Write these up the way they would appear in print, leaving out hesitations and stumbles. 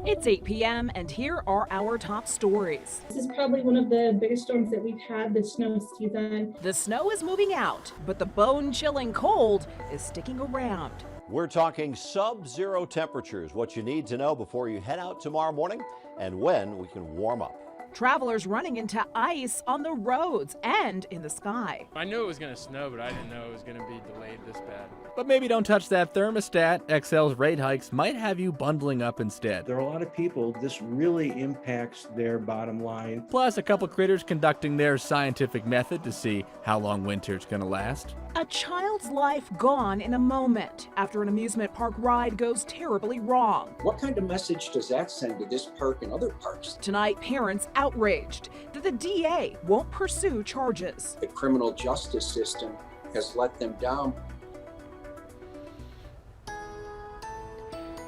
It's 8 p.m. and here are our top stories. This is probably one of the biggest storms that we've had this snow season. The snow is moving out, but the bone-chilling cold is sticking around. We're talking sub-zero temperatures, what you need to know before you head out tomorrow morning and when we can warm up. Travelers running into ice on the roads and in the sky. I knew it was going to snow, but I didn't know it was going to be delayed this bad. But maybe don't touch that thermostat. XL's rate hikes might have you bundling up instead. There are a lot of people, this really impacts their bottom line. Plus, a couple critters conducting their scientific method to see how long winter's gonna last. A child's life gone in a moment after an amusement park ride goes terribly wrong. What kind of message does that send to this park and other parks? Tonight, parents outraged that the DA won't pursue charges. The criminal justice system has let them down.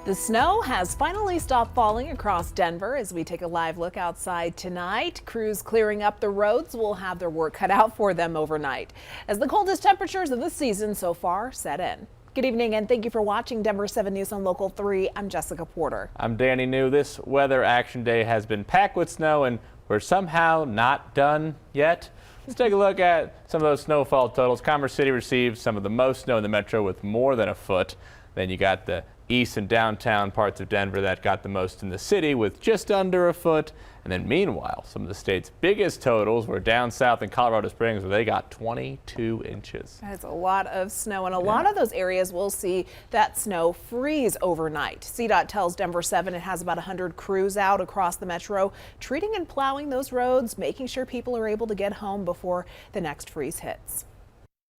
The snow has finally stopped falling across Denver as we take a live look outside tonight. Crews clearing up the roads will have their work cut out for them overnight as the coldest temperatures of the season so far set in. Good evening and thank you for watching Denver 7 News on Local 3. I'm Jessica Porter. I'm Danny New. This weather action day has been packed with snow and we're somehow not done yet. Let's take a look at some of those snowfall totals. Commerce City received some of the most snow in the metro with more than a foot. Then you got the east and downtown parts of Denver that got the most in the city with just under a foot. And then meanwhile, some of the state's biggest totals were down south in Colorado Springs where they got 22 inches. That's a lot of snow, and a lot of those areas will see that snow freeze overnight. CDOT tells Denver 7 it has about 100 crews out across the metro treating and plowing those roads, making sure people are able to get home before the next freeze hits.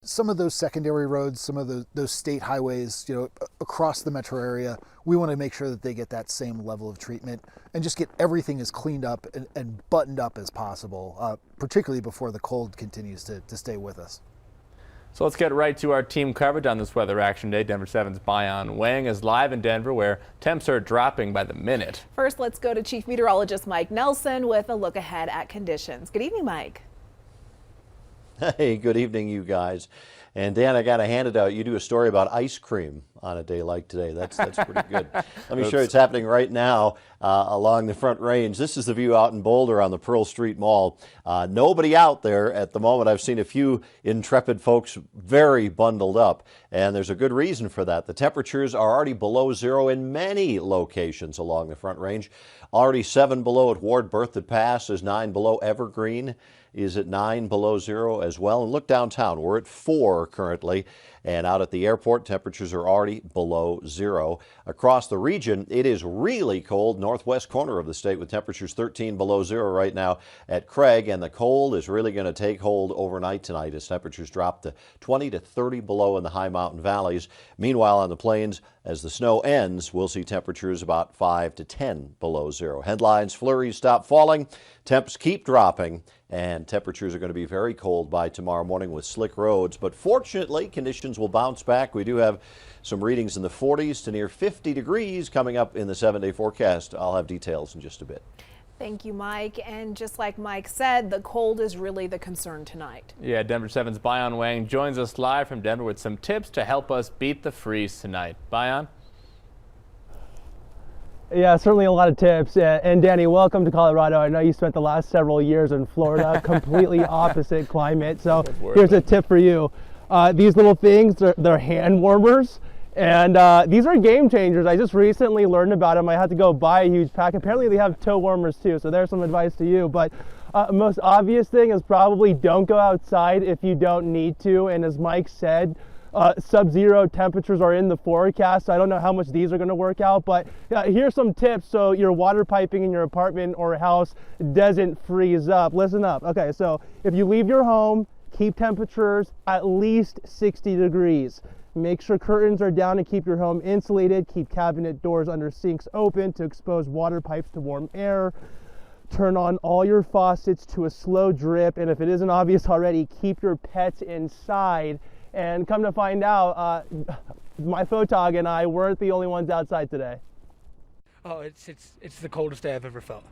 Some of those secondary roads, some of those state highways, across the metro area, we want to make sure that they get that same level of treatment and just get everything as cleaned up and buttoned up as possible, particularly before the cold continues to stay with us. So let's get right to our team coverage on this weather action day. Denver 7's Bayan Wang is live in Denver where temps are dropping by the minute. First, let's go to Chief Meteorologist Mike Nelson with a look ahead at conditions. Good evening, Mike. Hey, good evening, you guys. And Dan, I got to hand it out. You do a story about ice cream on a day like today. That's pretty good. Let me show you what's happening right now along the Front Range. This is the view out in Boulder on the Pearl Street Mall. Nobody out there at the moment. I've seen a few intrepid folks very bundled up, and there's a good reason for that. The temperatures are already below zero in many locations along the Front Range. Already 7 below at Ward Berthoud Pass, is 9 below. Evergreen is at 9 below zero as well. And look downtown, we're at 4 currently. And out at the airport, temperatures are already below zero. Across the region, it is really cold. Northwest corner of the state with temperatures 13 below zero right now at Craig. And the cold is really going to take hold overnight tonight as temperatures drop to 20 to 30 below in the high mountain valleys. Meanwhile, on the plains, as the snow ends, we'll see temperatures about 5 to 10 below zero. Headlines, flurries stop falling, temps keep dropping, and temperatures are going to be very cold by tomorrow morning with slick roads. But fortunately, conditions will bounce back. We do have some readings in the 40s to near 50 degrees coming up in the 7-day forecast. I'll have details in just a bit. Thank you, Mike. And just like Mike said, the cold is really the concern tonight. Yeah, Denver 7's Bayan Wang joins us live from Denver with some tips to help us beat the freeze tonight. Bayan? Yeah, certainly a lot of tips. And Danny, welcome to Colorado. I know you spent the last several years in Florida, completely opposite climate. So here's a tip for you. These little things, they're hand warmers. And these are game changers. I just recently learned about them. I had to go buy a huge pack. Apparently they have toe warmers too. So there's some advice to you. But most obvious thing is probably don't go outside if you don't need to. And as Mike said, sub-zero temperatures are in the forecast. So I don't know how much these are going to work out, but here's some tips so your water piping in your apartment or house doesn't freeze up. Listen up. Okay, so if you leave your home, keep temperatures at least 60 degrees. Make sure curtains are down and keep your home insulated. Keep cabinet doors under sinks open to expose water pipes to warm air. Turn on all your faucets to a slow drip, and if it isn't obvious already, keep your pets inside. And come to find out, my photog and I weren't the only ones outside today. Oh, it's the coldest day I've ever felt.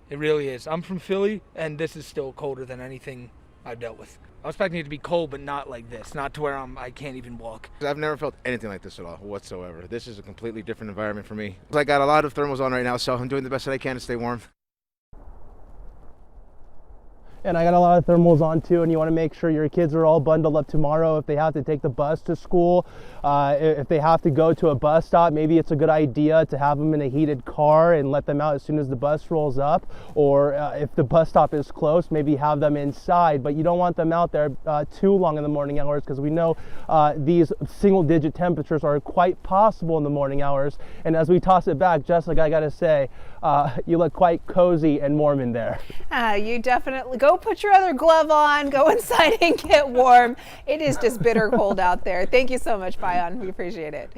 It really is. I'm from Philly, and this is still colder than anything I've dealt with. I was expecting it to be cold, but not like this, not to where I can't even walk. I've never felt anything like this at all whatsoever. This is a completely different environment for me. I got a lot of thermals on right now, so I'm doing the best that I can to stay warm. And I got a lot of thermals on too, and you want to make sure your kids are all bundled up tomorrow if they have to take the bus to school. If they have to go to a bus stop, maybe it's a good idea to have them in a heated car and let them out as soon as the bus rolls up. Or if the bus stop is close, maybe have them inside, but you don't want them out there too long in the morning hours, because we know these single-digit temperatures are quite possible in the morning hours. And as we toss it back, Jessica, I gotta say, you look quite cozy and warm in there. You definitely go put your other glove on, go inside and get warm. It is just bitter cold out there. Thank you so much, Bayan. We appreciate it.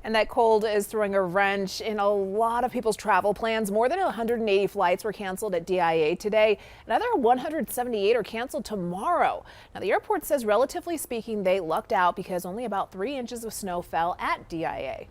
And that cold is throwing a wrench in a lot of people's travel plans. More than 180 flights were canceled at DIA today. Another 178 are canceled tomorrow. Now, the airport says, relatively speaking, they lucked out because only about 3 inches of snow fell at DIA.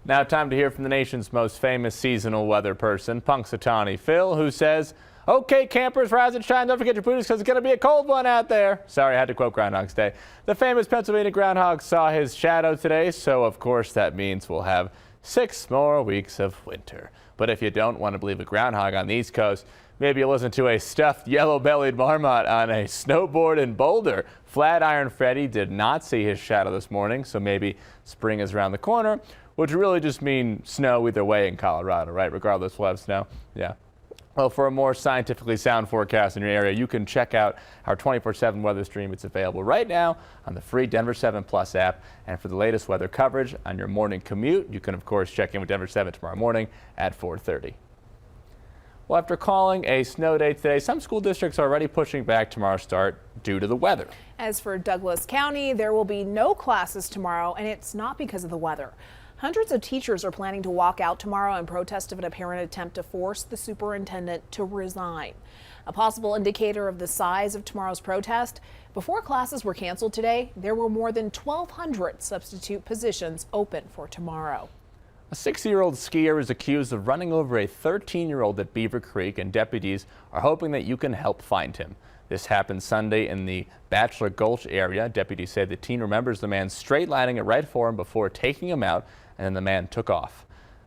Now time to hear from the nation's most famous seasonal weather person, Punxsutawney Phil, who says, "Okay, campers, rise and shine. Don't forget your booties because it's going to be a cold one out there." Sorry, I had to quote Groundhog's Day. The famous Pennsylvania groundhog saw his shadow today, so of course that means we'll have 6 more weeks of winter. But if you don't want to believe a groundhog on the East Coast, maybe you'll listen to a stuffed yellow-bellied marmot on a snowboard in Boulder. Flatiron Freddy did not see his shadow this morning, so maybe spring is around the corner, which really just mean snow either way in Colorado, right? Regardless, we'll have snow. Yeah. Well, for a more scientifically sound forecast in your area, you can check out our 24/7 weather stream. It's available right now on the free Denver 7 Plus app. And for the latest weather coverage on your morning commute, you can, of course, check in with Denver 7 tomorrow morning at 4:30. Well, after calling a snow day today, some school districts are already pushing back tomorrow's start due to the weather. As for Douglas County, there will be no classes tomorrow, and it's not because of the weather. Hundreds of teachers are planning to walk out tomorrow in protest of an apparent attempt to force the superintendent to resign. A possible indicator of the size of tomorrow's protest, before classes were canceled today, there were more than 1,200 substitute positions open for tomorrow. A 60-year-old skier is accused of running over a 13-year-old at Beaver Creek, and deputies are hoping that you can help find him. This happened Sunday in the Bachelor Gulch area. Deputies say the teen remembers the man straight lining it right for him before taking him out, and then the man took off.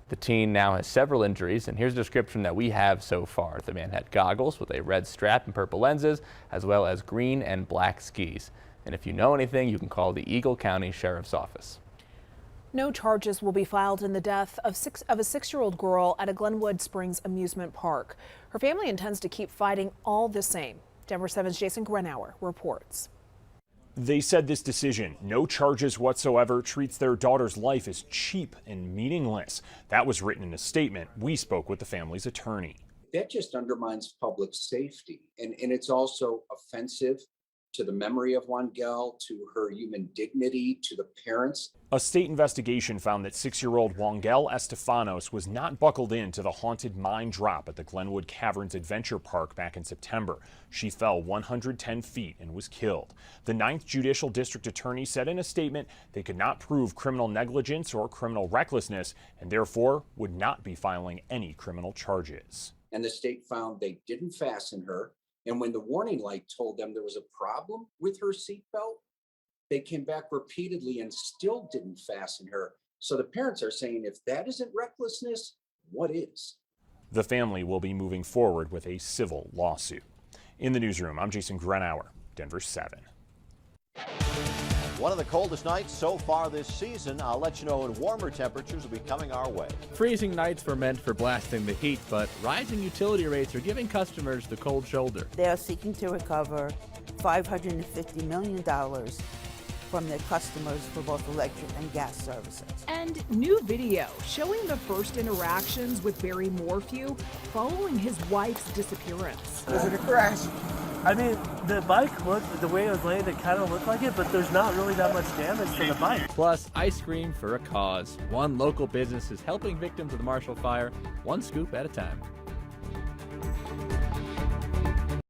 The teen now has several injuries, and here's a description that we have so far. The man had goggles with a red strap and purple lenses, as well as green and black skis. And if you know anything, you can call the Eagle County Sheriff's Office. No charges will be filed in the death of a 6-year-old girl at a Glenwood Springs amusement park. Her family intends to keep fighting all the same. Denver 7's Jason Grenauer reports. They said this decision, no charges whatsoever, treats their daughter's life as cheap and meaningless. That was written in a statement. We spoke with the family's attorney. That just undermines public safety. And it's also offensive to the memory of Wangel, to her human dignity, to the parents. A state investigation found that 6-year-old Wangel Estefanos was not buckled into the haunted mine drop at the Glenwood Caverns Adventure Park back in September. She fell 110 feet and was killed. The 9th Judicial District Attorney said in a statement they could not prove criminal negligence or criminal recklessness and therefore would not be filing any criminal charges. And the state found they didn't fasten her. And when the warning light told them there was a problem with her seatbelt, they came back repeatedly and still didn't fasten her. So the parents are saying, if that isn't recklessness, what is? The family will be moving forward with a civil lawsuit. In the newsroom, I'm Jason Grenauer, Denver 7. One of the coldest nights so far this season. I'll let you know when warmer temperatures will be coming our way. Freezing nights were meant for blasting the heat, but rising utility rates are giving customers the cold shoulder. They are seeking to recover $550 million from their customers for both electric and gas services. And new video showing the first interactions with Barry Morphew following his wife's disappearance. Was it a crash? I mean, the bike looked, the way it was laid, it kind of looked like it, but there's not really that much damage to the bike. Plus, ice cream for a cause. One local business is helping victims of the Marshall Fire, one scoop at a time.